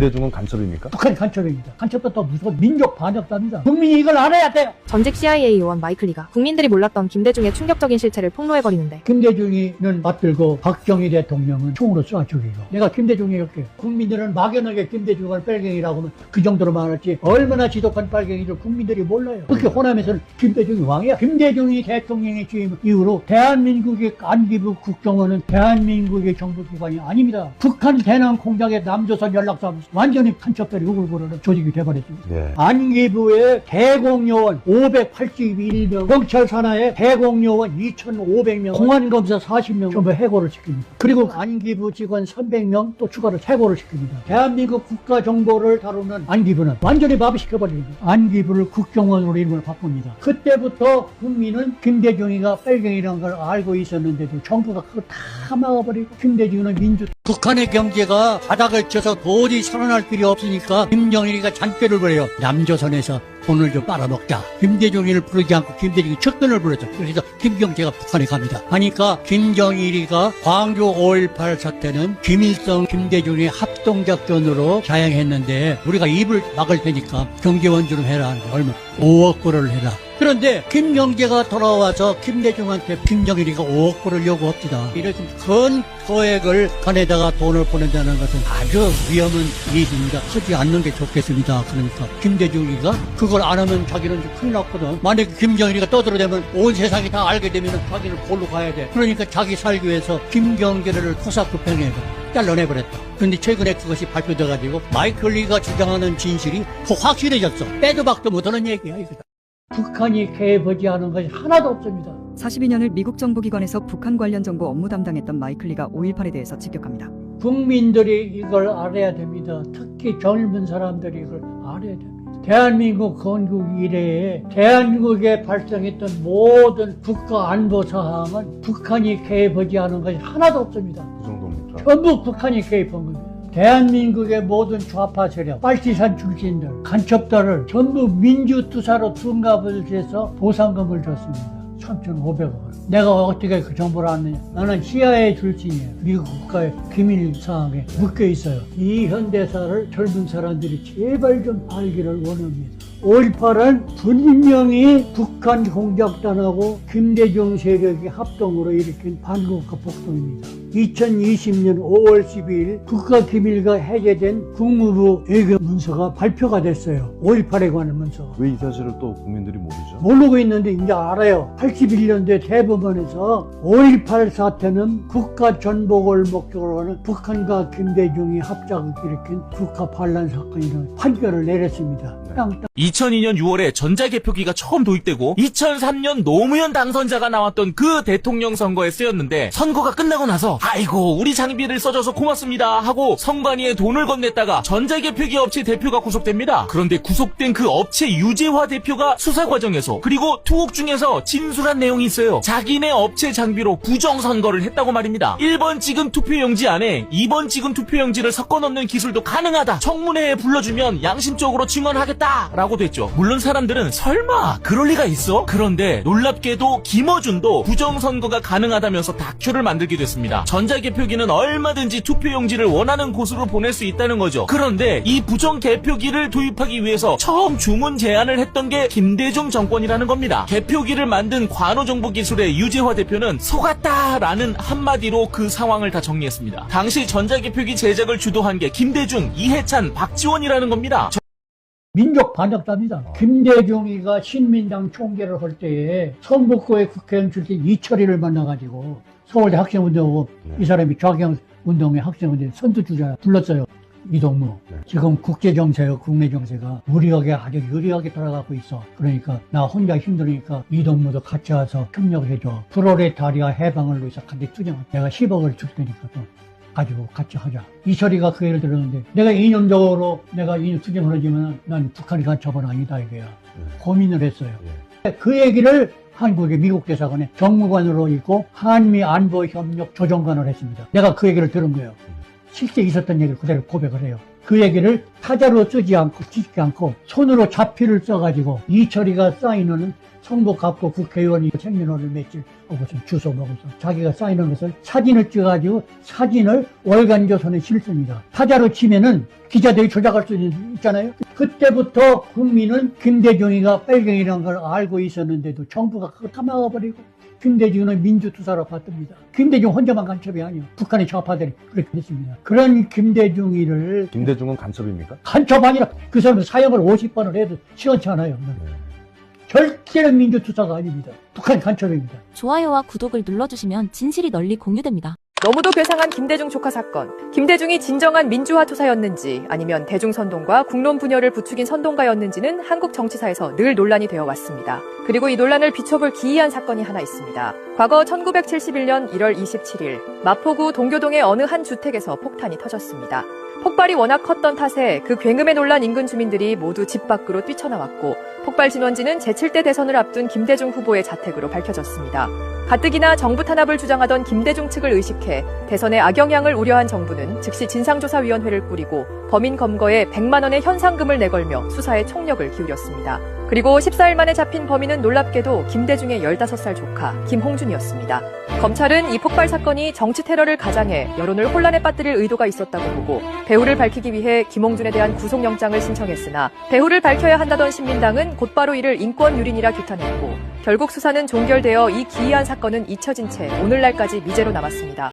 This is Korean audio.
김대중은 간첩입니까? 북한이 간첩입니다. 간첩도 더 무서운 민족 반역자입니다. 국민이 이걸 알아야 돼요. 전직 CIA 요원 마이클 리가 국민들이 몰랐던 김대중의 충격적인 실체를 폭로해버리는데, 김대중이는 맞들고 박정희 대통령은 총으로 쏴 죽이고, 내가 김대중이 이렇게 국민들은 막연하게 김대중을 빨갱이라고 하면 그 정도로 말했지 얼마나 지독한 빨갱이를 국민들이 몰라요. 그렇게 호남에서는 김대중이 왕이야. 김대중이 대통령이 취임 이후로 대한민국의 안기부 국정원은 대한민국의 정부기관이 아닙니다. 북한 대남 공작의 남조선 연락사 완전히 간첩들이 우글거리는 조직이 돼버렸습니다. 예. 안기부의 대공요원 581명, 경찰 산하의 대공요원 2,500명, 공안검사 40명 전부 해고를 시킵니다. 그리고 안기부 직원 300명 또 추가로 해고를 시킵니다. 대한민국 국가정보를 다루는 안기부는 완전히 마비시켜버립니다. 안기부를 국정원으로 이름을 바꿉니다. 그때부터 국민은 김대중이가 빨갱이라는 걸 알고 있었는데도 정부가 그걸 다 막아버리고, 김대중은 북한의 경제가 바닥을 쳐서 도저히 살아날 길이 없으니까 김정일이가 잔꾀를 벌여요. 남조선에서 돈을 좀 빨아먹자. 김대중이를 부르지 않고 김대중이 측근을 불렀죠. 그래서 김경재가 북한에 갑니다. 하니까 김정일이가 광주 5.18 사태는 김일성, 김대중의 합동작전으로 자행했는데 우리가 입을 막을 테니까 경제원 좀 해라. 얼마? 5억 불을 해라. 그런데 김경재가 돌아와서 김대중한테 김정일이가 5억 불을 요구합니다. 이렇게 큰 소액을 간에다가 돈을 보낸다는 것은 아주 위험한 일입니다. 하지 않는 게 좋겠습니다. 그러니까 김대중이가 그걸 안 하면 자기는 큰일 났거든. 만약에 김정일이가 떠들어대면 온 세상이 다 알게 되면 자기는 골로 가야 돼. 그러니까 자기 살기 위해서 김경재를 토사구팽해서 잘라내버렸다. 근데 최근에 그것이 발표돼가지고 마이클 리가 주장하는 진실이 확실해졌어. 빼도 박도 못하는 얘기야, 이거다. 북한이 개입하지 않은 것이 하나도 없습니다. 42년을 미국 정보기관에서 북한 관련 정보 업무 담당했던 마이클 리가 5.18에 대해서 직격합니다. 국민들이 이걸 알아야 됩니다. 특히 젊은 사람들이 이걸 알아야 됩니다. 대한민국 건국 이래에 대한민국에 발생했던 모든 국가 안보 사항은 북한이 개입하지 않은 것이 하나도 없습니다. 그 정도입니까? 전부 북한이 개입한 겁니다. 대한민국의 모든 좌파 세력, 빨치산 출신들, 간첩들을 전부 민주투사로 둔갑을 해서 보상금을 줬습니다. 3,500원. 내가 어떻게 그 정보를 알느냐? 나는 CIA 출신이에요. 미국 국가의 기밀 사항에 묶여 있어요. 이 현대사를 젊은 사람들이 제발 좀 알기를 원합니다. 5.18은 분명히 북한 공작단하고 김대중 세력이 합동으로 일으킨 반국가 폭동입니다. 2020년 5월 12일 국가기밀과 해제된 국무부 외교 문서가 발표가 됐어요. 5.18에 관한 문서가. 왜 이 사실을 또 국민들이 모르죠? 모르고 있는데 이제 알아요. 81년도에 대법원에서 5.18 사태는 국가 전복을 목적으로 하는 북한과 김대중이 합작을 일으킨 국가 반란 사건이라는 판결을 내렸습니다. 땅땅. 2002년 6월에 전자개표기가 처음 도입되고 2003년 노무현 당선자가 나왔던 그 대통령 선거에 쓰였는데, 선거가 끝나고 나서 아이고 우리 장비를 써줘서 고맙습니다 하고 선관위에 돈을 건넸다가 전자개표기 업체 대표가 구속됩니다. 그런데 구속된 그 업체 유재화 대표가 수사 과정에서, 그리고 투옥 중에서 진술한 내용이 있어요. 자기네 업체 장비로 부정선거를 했다고 말입니다. 1번 찍은 투표용지 안에 2번 찍은 투표용지를 섞어 넣는 기술도 가능하다. 청문회에 불러주면 양심적으로 증언하겠다 라고 됐죠. 물론 사람들은 설마 그럴 리가 있어? 그런데 놀랍게도 김어준도 부정선거가 가능하다면서 다큐를 만들게 됐습니다. 전자개표기는 얼마든지 투표용지를 원하는 곳으로 보낼 수 있다는 거죠. 그런데 이 부정개표기를 도입하기 위해서 처음 주문 제안을 했던 게 김대중 정권이라는 겁니다. 개표기를 만든 관우정보기술의 유재화 대표는 속았다라는 한마디로 그 상황을 다 정리했습니다. 당시 전자개표기 제작을 주도한 게 김대중, 이해찬, 박지원이라는 겁니다. 민족 반역자입니다. 김대중이가 신민당 총재를 할 때에 성북구의 국회의원 출신 이철이를 만나가지고 서울대 학생운동하고 이 사람이 좌경운동의 학생운동 선두주자 불렀어요. 이동무. 지금 국제정세요, 국내정세가 우리에게 아주 유리하게 돌아가고 있어. 그러니까 나 혼자 힘드니까 이동무도 같이 와서 협력해줘. 프로레타리아 해방을 위해서 같이 투쟁. 내가 10억을 줄 테니까 또 가지고 같이 하자. 이철이가 그 예를 들었는데, 내가 이념적으로 내가 이 투쟁을 하지만 난 북한이 간첩은 아니다 이거야. 고민을 했어요. 그 얘기를 한국의 미국 대사관에 정무관으로 있고 한미 안보 협력 조정관을 했습니다. 내가 그 얘기를 들은 거예요. 실제 있었던 얘기를 그대로 고백을 해요. 그 얘기를 타자로 쓰지 않고 찍지 않고 손으로 자필을 써가지고 이철이가 사인하는 성북 갑고 국회의원이 생년월일 며칠 하고서 주소 먹어서 자기가 사인한 것을 사진을 찍어가지고 사진을 월간조선에 실습니다. 타자로 치면은 기자들이 조작할 수 있잖아요. 그때부터 국민은 김대중이가 빨갱이라는 걸 알고 있었는데도 정부가 그걸 다 막아버리고 김대중은 민주투사로 봤답니다. 김대중 혼자만 간첩이 아니에요. 북한의 좌파들이 그렇게 했습니다. 그런 김대중이를 김대중은 간첩입니까? 간첩 아니라 그 사람은 사형을 50번을 해도 시원치 않아요. 절대로 민주투사가 아닙니다. 북한 간첩입니다. 좋아요와 구독을 눌러주시면 진실이 널리 공유됩니다. 너무도 괴상한 김대중 조카 사건. 김대중이 진정한 민주화 투사였는지 아니면 대중선동과 국론 분열을 부추긴 선동가였는지는 한국 정치사에서 늘 논란이 되어 왔습니다. 그리고 이 논란을 비춰볼 기이한 사건이 하나 있습니다. 과거 1971년 1월 27일 마포구 동교동의 어느 한 주택에서 폭탄이 터졌습니다. 폭발이 워낙 컸던 탓에 그 굉음에 놀란 인근 주민들이 모두 집 밖으로 뛰쳐나왔고 폭발 진원지는 제7대 대선을 앞둔 김대중 후보의 자택으로 밝혀졌습니다. 가뜩이나 정부 탄압을 주장하던 김대중 측을 의식해 대선의 악영향을 우려한 정부는 즉시 진상조사위원회를 꾸리고 범인 검거에 100만 원의 현상금을 내걸며 수사에 총력을 기울였습니다. 그리고 14일 만에 잡힌 범인은 놀랍게도 김대중의 15살 조카 김홍준이었습니다. 검찰은 이 폭발 사건이 정치 테러를 가장해 여론을 혼란에 빠뜨릴 의도가 있었다고 보고 배후를 밝히기 위해 김홍준에 대한 구속영장을 신청했으나 배후를 밝혀야 한다던 신민당은 곧바로 이를 인권유린이라 규탄했고 결국 수사는 종결되어 이 기이한 사건은 잊혀진 채 오늘날까지 미제로 남았습니다.